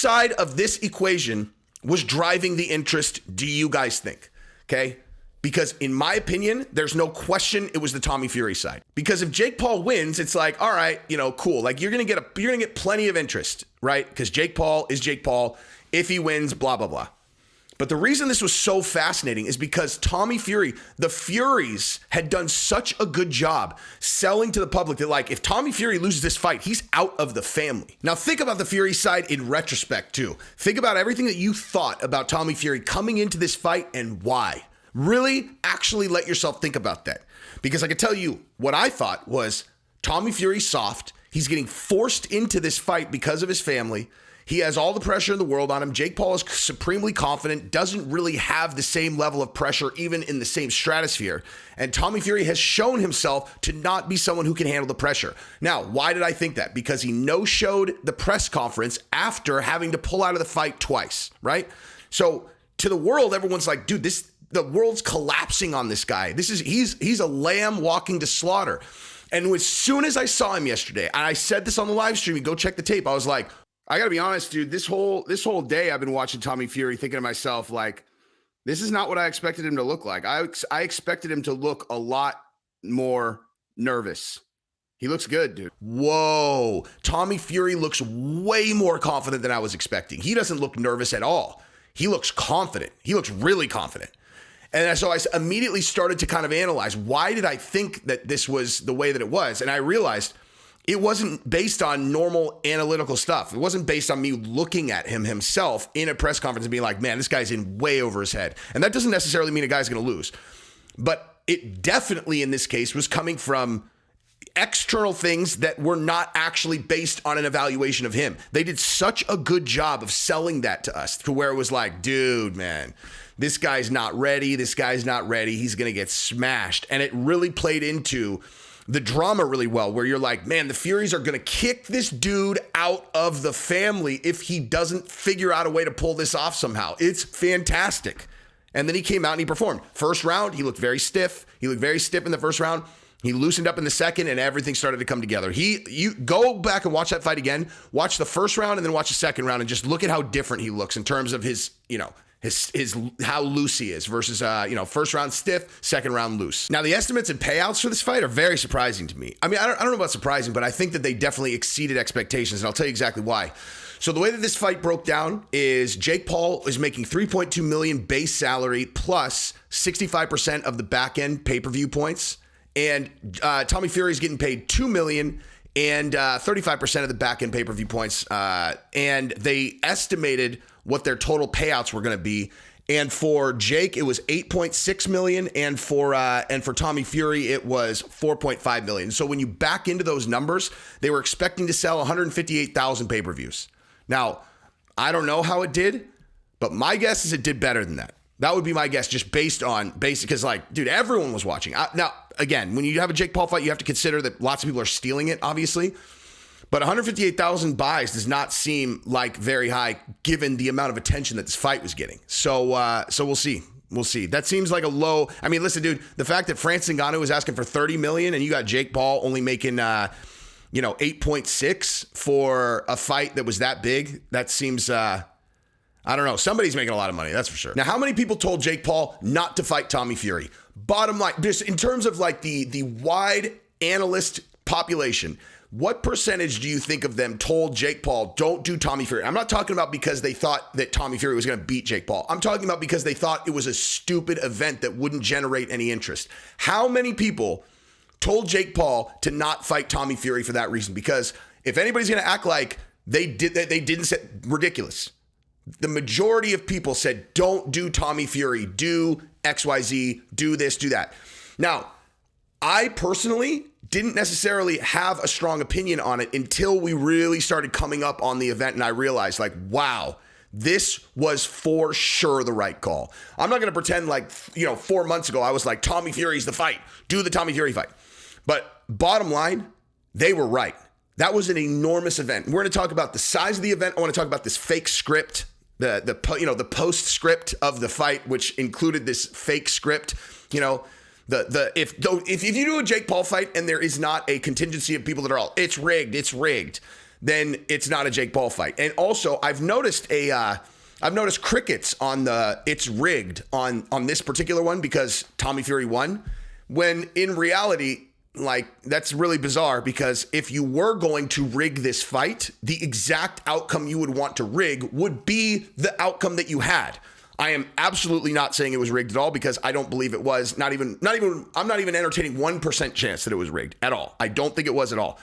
side of this equation was driving the interest, do you guys think? Okay? Because in my opinion, there's no question it was the Tommy Fury side. Because if Jake Paul wins, it's like, all right, cool. Like you're gonna get plenty of interest, right? Because Jake Paul is Jake Paul. If he wins, blah, blah, blah. But the reason this was so fascinating is because Tommy Fury, the Furies had done such a good job selling to the public that like, if Tommy Fury loses this fight, he's out of the family. Now think about the Fury side in retrospect too. Think about everything that you thought about Tommy Fury coming into this fight and why. Really actually let yourself think about that. Because I can tell you what I thought was Tommy Fury's soft. He's getting forced into this fight because of his family. He has all the pressure in the world on him. Jake Paul is supremely confident, doesn't really have the same level of pressure, even in the same stratosphere. And Tommy Fury has shown himself to not be someone who can handle the pressure. Now, why did I think that? Because he no-showed the press conference after having to pull out of the fight twice, right? So to the world, everyone's like, dude, the world's collapsing on this guy. He's a lamb walking to slaughter. And as soon as I saw him yesterday, and I said this on the live stream, you go check the tape, I was like, I gotta be honest, dude, this whole day I've been watching Tommy Fury thinking to myself, like, this is not what I expected him to look like. I expected him to look a lot more nervous. He looks good, dude. Whoa. Tommy Fury looks way more confident than I was expecting. He doesn't look nervous at all. He looks confident. He looks really confident. And so I immediately started to kind of analyze, why did I think that this was the way that it was? And I realized it wasn't based on normal analytical stuff. It wasn't based on me looking at him himself in a press conference and being like, man, this guy's in way over his head. And that doesn't necessarily mean a guy's going to lose. But it definitely in this case was coming from external things that were not actually based on an evaluation of him. They did such a good job of selling that to us to where it was like, dude, man, this guy's not ready. This guy's not ready. He's going to get smashed. And it really played into the drama really well, where you're like, man, the Furies are going to kick this dude out of the family if he doesn't figure out a way to pull this off somehow. It's fantastic. And then he came out and he performed. First round, he looked very stiff. He looked very stiff in the first round. He loosened up in the second and everything started to come together. You go back and watch that fight again, watch the first round and then watch the second round and just look at how different he looks in terms of his how loose he is versus, first round stiff, second round loose. Now, the estimates and payouts for this fight are very surprising to me. I mean, I don't know about surprising, but I think that they definitely exceeded expectations, and I'll tell you exactly why. So the way that this fight broke down is Jake Paul is making $3.2 million base salary plus 65% of the back end pay-per-view points, and Tommy Fury is getting paid $2 million and 35% of the back end pay-per-view points, and they estimated what their total payouts were going to be. And for Jake, it was $8.6 million. And for Tommy Fury, it was $4.5 million. So when you back into those numbers, they were expecting to sell 158,000 pay-per-views. Now, I don't know how it did, but my guess is it did better than that. That would be my guess, just based on basic, because dude, everyone was watching. Now, again, when you have a Jake Paul fight, you have to consider that lots of people are stealing it, obviously. But 158,000 buys does not seem like very high given the amount of attention that this fight was getting. So we'll see. We'll see. That seems like a low. I mean, listen, dude, the fact that Francis Ngannou was asking for $30 million and you got Jake Paul only making 8.6 for a fight that was that big, that seems I don't know. Somebody's making a lot of money, that's for sure. Now, how many people told Jake Paul not to fight Tommy Fury? Bottom line, just in terms of like the wide analyst population, what percentage do you think of them told Jake Paul, don't do Tommy Fury? I'm not talking about because they thought that Tommy Fury was going to beat Jake Paul. I'm talking about because they thought it was a stupid event that wouldn't generate any interest. How many people told Jake Paul to not fight Tommy Fury for that reason? Because if anybody's going to act like they didn't say ridiculous. The majority of people said, don't do Tommy Fury, do XYZ, do this, do that. Now, I personally didn't necessarily have a strong opinion on it until we really started coming up on the event and I realized like, wow, this was for sure the right call. I'm not going to pretend like, 4 months ago, I was like, Tommy Fury's the fight, do the Tommy Fury fight. But bottom line, they were right. That was an enormous event. We're going to talk about the size of the event. I want to talk about this fake script, the postscript of the fight, which included this fake script, if you do a Jake Paul fight and there is not a contingency of people that are all, it's rigged. then it's not a Jake Paul fight. And also, I've noticed crickets on the it's rigged on this particular one because Tommy Fury won, when in reality, like, that's really bizarre, because if you were going to rig this fight, the exact outcome you would want to rig would be the outcome that you had. I am absolutely not saying it was rigged at all, because I don't believe it was. I'm not even entertaining 1% chance that it was rigged at all. I don't think it was at all.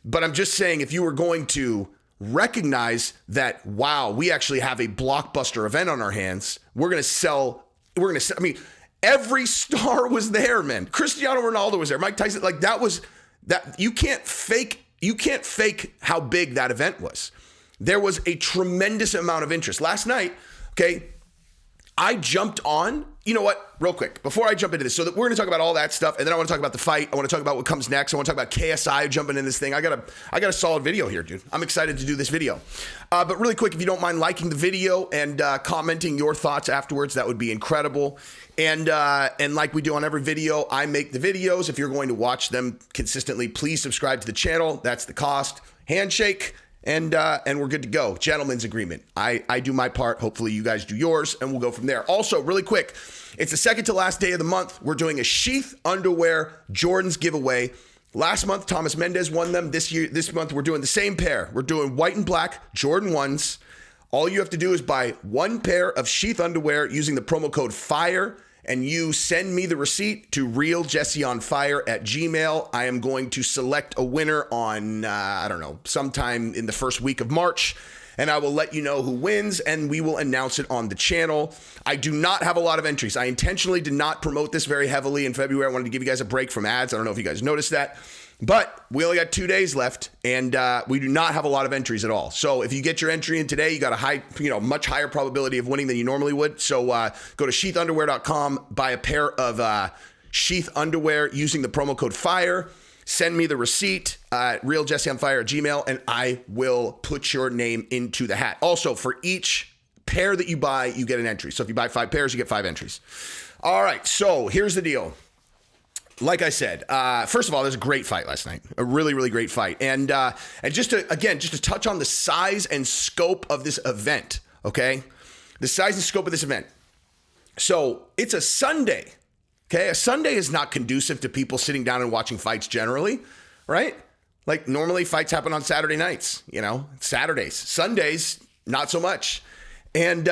But I'm just saying, if you were going to recognize that, wow, we actually have a blockbuster event on our hands, we're going to sell, I mean, every star was there, man. Cristiano Ronaldo was there. Mike Tyson, like, you can't fake how big that event was. There was a tremendous amount of interest. Last night, okay, I jumped on, you know what, real quick, before I jump into this, so that we're going to talk about all that stuff, and then I want to talk about the fight. I want to talk about what comes next. I want to talk about KSI jumping in this thing. I got a solid video here, dude. I'm excited to do this video. But really quick, if you don't mind liking the video and commenting your thoughts afterwards, that would be incredible. And like we do on every video, I make the videos. If you're going to watch them consistently, please subscribe to the channel. That's the cost. Handshake. And we're good to go. Gentleman's agreement. I do my part. Hopefully you guys do yours, and we'll go from there. Also, really quick, it's the second to last day of the month. We're doing a Sheath Underwear Jordans giveaway. Last month, Thomas Mendez won them. This month, we're doing the same pair. We're doing white and black Jordan 1s. All you have to do is buy one pair of Sheath Underwear using the promo code FIRE, and you send me the receipt to realjesseonfire@gmail.com. I am going to select a winner on, sometime in the first week of March, and I will let you know who wins, and we will announce it on the channel. I do not have a lot of entries. I intentionally did not promote this very heavily in February. I wanted to give you guys a break from ads. I don't know if you guys noticed that. But we only got 2 days left, and we do not have a lot of entries at all. So if you get your entry in today, you got a much higher probability of winning than you normally would. So go to sheathunderwear.com, buy a pair of Sheath underwear using the promo code FIRE. Send me the receipt, realjesseonfire@gmail.com, and I will put your name into the hat. Also, for each pair that you buy, you get an entry. So if you buy 5 pairs, you get 5 entries. All right, so here's the deal. Like I said, first of all, there's a great fight last night, a really, really great fight. And just to touch on the size and scope of this event, okay? The size and scope of this event. So it's a Sunday, okay? A Sunday is not conducive to people sitting down and watching fights generally, right? Like, normally fights happen on Saturday nights, Saturdays. Sundays, not so much. And,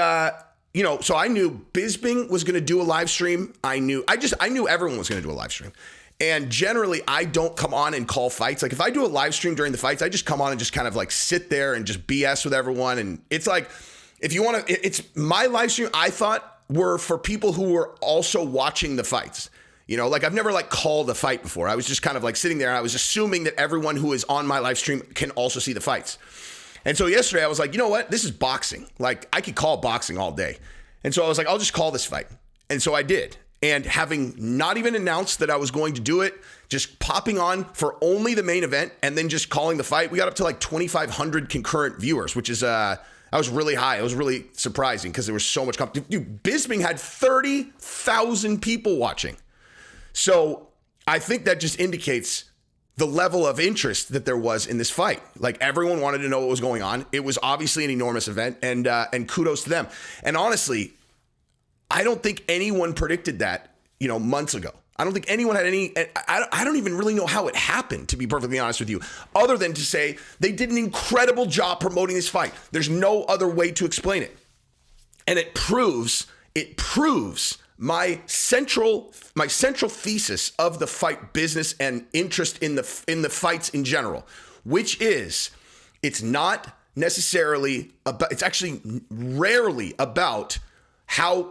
so I knew Bisping was going to do a live stream. I knew everyone was going to do a live stream. And generally, I don't come on and call fights. Like, if I do a live stream during the fights, I just come on and just kind of like sit there and just BS with everyone. And it's like, if you want to, it's my live stream, I thought, were for people who were also watching the fights. Like, I've never like called a fight before. I was just kind of like sitting there. And I was assuming that everyone who is on my live stream can also see the fights. And so yesterday I was like, you know what? This is boxing. Like, I could call boxing all day. And so I was like, I'll just call this fight. And so I did. And having not even announced that I was going to do it, just popping on for only the main event and then just calling the fight, we got up to like 2,500 concurrent viewers, which is, I was really high. It was really surprising because there was so much competition. Dude, Bisping had 30,000 people watching. So I think that just indicates the level of interest that there was in this fight. Like, everyone wanted to know what was going on. It was obviously an enormous event, and kudos to them. And honestly, I don't think anyone predicted that, months ago. I don't think anyone had any, I don't even really know how it happened, to be perfectly honest with you, other than to say they did an incredible job promoting this fight. There's no other way to explain it. And it proves my central thesis of the fight business and interest in the fights in general, which is, it's not necessarily about, it's actually rarely about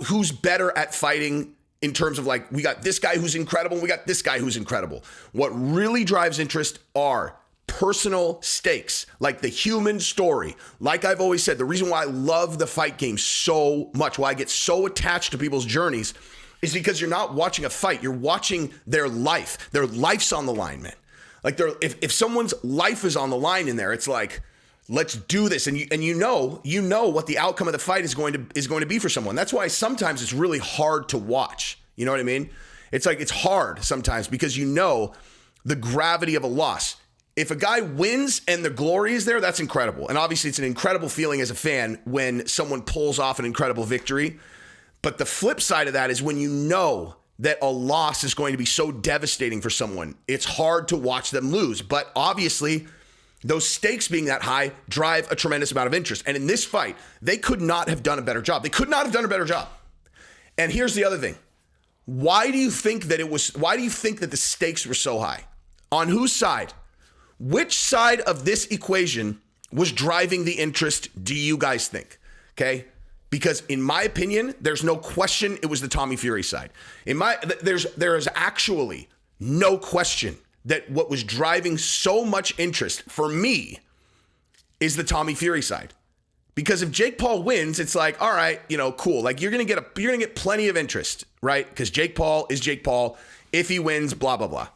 who's better at fighting in terms of like, we got this guy who's incredible, we got this guy who's incredible. What really drives interest are personal stakes, like the human story. Like I've always said, the reason why I love the fight game so much, why I get so attached to people's journeys, is because you're not watching a fight, you're watching their life. Their life's on the line, man. Like, if someone's life is on the line in there, it's like, let's do this. And you know what the outcome of the fight is going to be for someone. That's why sometimes it's really hard to watch. You know what I mean? It's like, it's hard sometimes because the gravity of a loss. If a guy wins and the glory is there, that's incredible. And obviously it's an incredible feeling as a fan when someone pulls off an incredible victory. But the flip side of that is when you know that a loss is going to be so devastating for someone, it's hard to watch them lose. But obviously, those stakes being that high drive a tremendous amount of interest. And in this fight, they could not have done a better job. They could not have done a better job. And here's the other thing. Why do you think that the stakes were so high? On whose side? Which side of this equation was driving the interest, do you guys think? Okay? Because in my opinion, there's no question it was the Tommy Fury side. There is actually no question that what was driving so much interest for me is the Tommy Fury side. Because if Jake Paul wins, it's like, all right, cool. Like you're gonna get plenty of interest, right? Because Jake Paul is Jake Paul. If he wins, blah blah blah.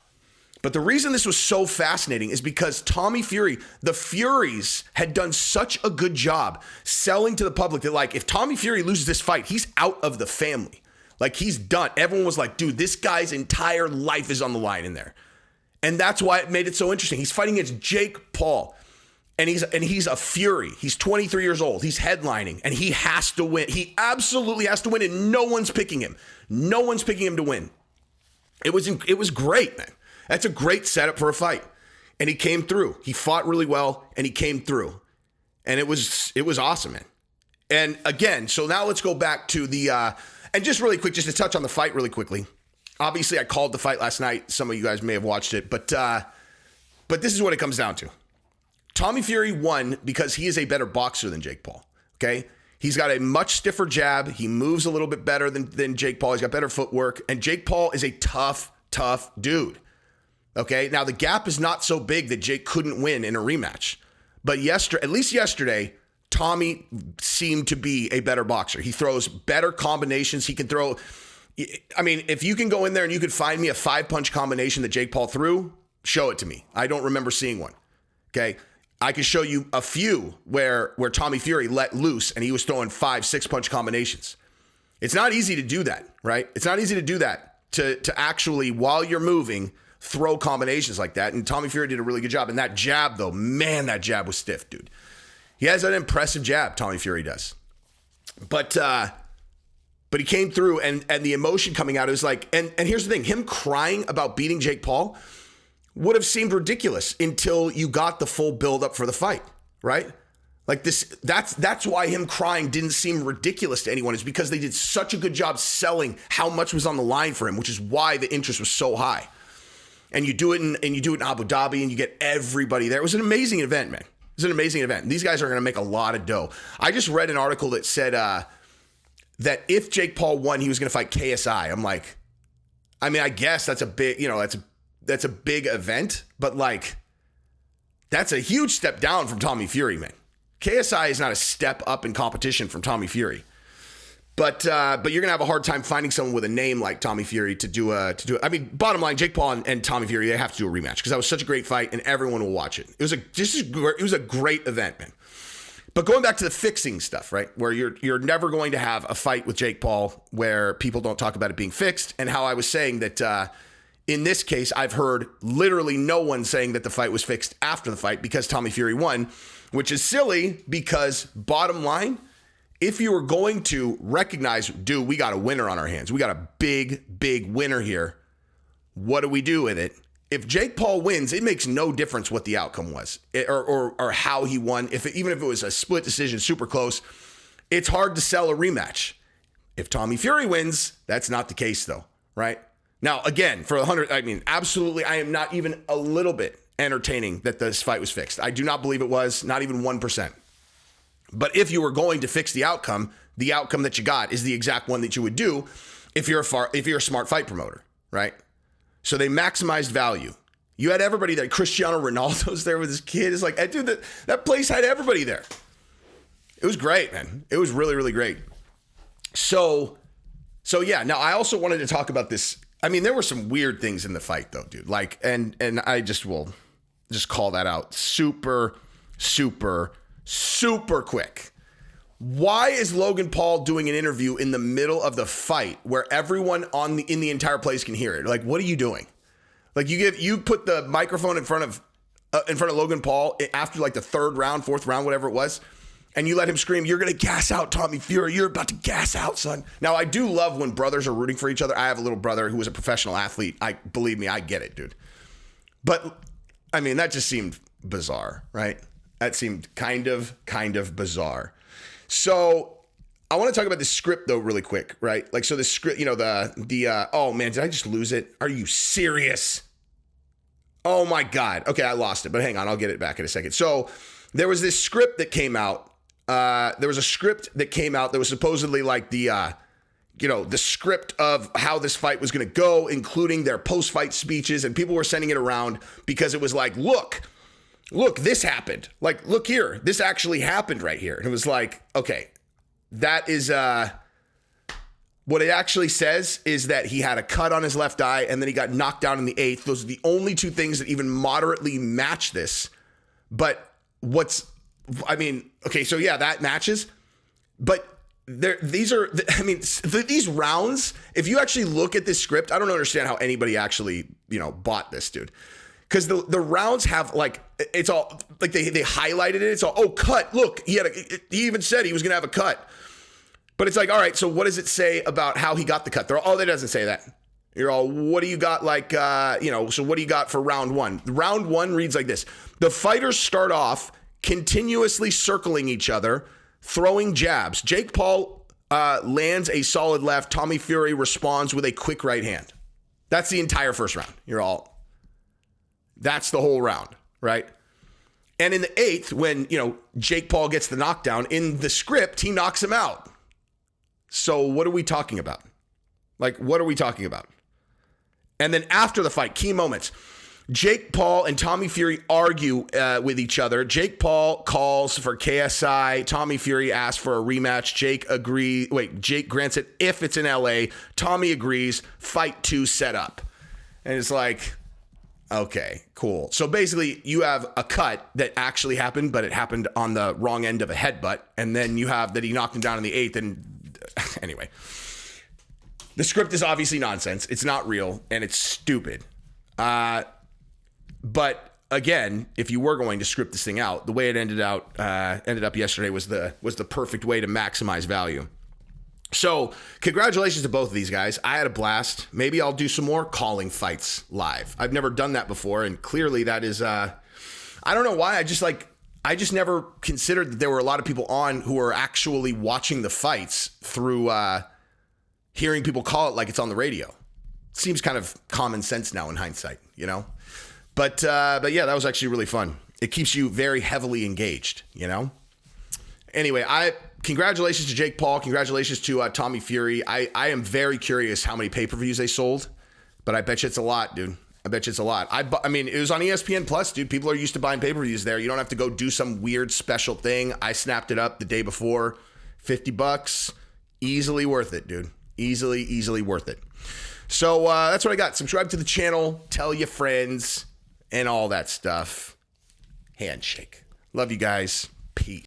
But the reason this was so fascinating is because Tommy Fury, the Furies had done such a good job selling to the public that like if Tommy Fury loses this fight, he's out of the family. Like he's done. Everyone was like, dude, this guy's entire life is on the line in there. And that's why it made it so interesting. He's fighting against Jake Paul. And he's a Fury. He's 23 years old. He's headlining and he has to win. He absolutely has to win and no one's picking him. No one's picking him to win. It was great, man. That's a great setup for a fight. And he came through. He fought really well and he came through. And it was awesome, man. And again, so now let's go back to the, and just really quick, just to touch on the fight really quickly. Obviously I called the fight last night. Some of you guys may have watched it, but this is what it comes down to. Tommy Fury won because he is a better boxer than Jake Paul. Okay. He's got a much stiffer jab. He moves a little bit better than Jake Paul. He's got better footwork and Jake Paul is a tough dude. Okay, now the gap is not so big that Jake couldn't win in a rematch. But at least yesterday, Tommy seemed to be a better boxer. He throws better combinations. He can throw, I mean, if you can go in there and you could find me a 5-punch combination that Jake Paul threw, show it to me. I don't remember seeing one. Okay, I can show you a few where Tommy Fury let loose and he was throwing 5-6-punch combinations. It's not easy to do that, right? It's not easy to do that, to actually, while you're moving, throw combinations like that. And Tommy Fury did a really good job. And that jab, though, man, that jab was stiff, dude. He has an impressive jab, Tommy Fury does. But he came through and the emotion coming out, it was like, and here's the thing, him crying about beating Jake Paul would have seemed ridiculous until you got the full build up for the fight, right? Like that's why him crying didn't seem ridiculous to anyone, is because they did such a good job selling how much was on the line for him, which is why the interest was so high. And you do it in Abu Dhabi and you get everybody there. It was an amazing event, man. It was an amazing event. And these guys are going to make a lot of dough. I just read an article that said that if Jake Paul won, he was going to fight KSI. I'm like, I mean, I guess that's a big, that's a big event, but like, that's a huge step down from Tommy Fury, man. KSI is not a step up in competition from Tommy Fury. But you're gonna have a hard time finding someone with a name like Tommy Fury to do it. I mean, bottom line, Jake Paul and Tommy Fury, they have to do a rematch because that was such a great fight and everyone will watch it. It was a great event, man. But going back to the fixing stuff, right? Where you're never going to have a fight with Jake Paul where people don't talk about it being fixed, and how I was saying that in this case, I've heard literally no one saying that the fight was fixed after the fight because Tommy Fury won, which is silly because bottom line, if you were going to recognize, dude, we got a winner on our hands. We got a big winner here. What do we do with it? If Jake Paul wins, it makes no difference what the outcome was or how he won. Even if it was a split decision, super close, it's hard to sell a rematch. If Tommy Fury wins, that's not the case though, right? Now, again, for 100, I mean, absolutely, I am not even a little bit entertaining that this fight was fixed. I do not believe it was, not even 1%. But if you were going to fix the outcome that you got is the exact one that you would do if you're a smart fight promoter, right? So they maximized value. You had everybody there. Cristiano Ronaldo's there with his kid. It's like, dude, that place had everybody there. It was great, man. It was really, really great. So yeah. Now I also wanted to talk about this. I mean, there were some weird things in the fight though, dude. Like, and I just will just call that out. Super quick. Why is Logan Paul doing an interview in the middle of the fight where everyone in the entire place can hear it? Like, what are you doing? Like, you put the microphone in front of in front of Logan Paul after like the third round, fourth round, whatever it was, and you let him scream, "You're going to gas out Tommy Fury. You're about to gas out, son." Now, I do love when brothers are rooting for each other. I have a little brother who was a professional athlete. Believe me, I get it, dude. But, I mean, that just seemed bizarre, right? That seemed kind of bizarre. So, I want to talk about the script, though, really quick, right? Like, so the script, you know, oh, man, did I just lose it? Are you serious? Oh, my God. Okay, I lost it, but hang on. I'll get it back in a second. So, there was this script that came out. There was a script that came out that was supposedly like the script of how this fight was going to go, including their post-fight speeches, and people were sending it around because it was like, look, this happened. Like, look here, this actually happened right here. And it was like, okay, that is what it actually says is that he had a cut on his left eye and then he got knocked down in the 8th. Those are the only two things that even moderately match this. But okay, so yeah, that matches, but these rounds, if you actually look at this script, I don't understand how anybody actually, bought this, dude. Because the rounds have like, it's all like they highlighted it. It's all, oh, cut. Look, he even said he was going to have a cut. But it's like, all right, so what does it say about how he got the cut? That doesn't say that. You're all, what do you got so what do you got for round one? Round one reads like this. The fighters start off continuously circling each other, throwing jabs. Jake Paul lands a solid left. Tommy Fury responds with a quick right hand. That's the entire first round. That's the whole round, right? And in the 8th, when, Jake Paul gets the knockdown, in the script, he knocks him out. So what are we talking about? Like, what are we talking about? And then after the fight, key moments. Jake Paul and Tommy Fury argue with each other. Jake Paul calls for KSI. Tommy Fury asks for a rematch. Jake grants it if it's in LA. Tommy agrees. Fight 2 set up. And it's like, okay, cool. So basically, you have a cut that actually happened, but it happened on the wrong end of a headbutt. And then you have that he knocked him down in the 8th. And anyway, the script is obviously nonsense. It's not real, and it's stupid. But again, if you were going to script this thing out, the way it ended up yesterday was the perfect way to maximize value. So congratulations to both of these guys. I had a blast. Maybe I'll do some more calling fights live. I've never done that before, and clearly that is I don't know why. I just never considered that there were a lot of people on who are actually watching the fights through hearing people call it like it's on the radio. It seems kind of common sense now in hindsight, But yeah, that was actually really fun. It keeps you very heavily engaged, Anyway, congratulations to Jake Paul. Congratulations to Tommy Fury. I am very curious how many pay-per-views they sold, but I bet you it's a lot, dude. I bet you it's a lot. I mean, it was on ESPN Plus, dude. People are used to buying pay-per-views there. You don't have to go do some weird special thing. I snapped it up the day before. $50. Easily worth it, dude. Easily worth it. So that's what I got. Subscribe to the channel. Tell your friends. And all that stuff. Handshake. Love you guys. Peace.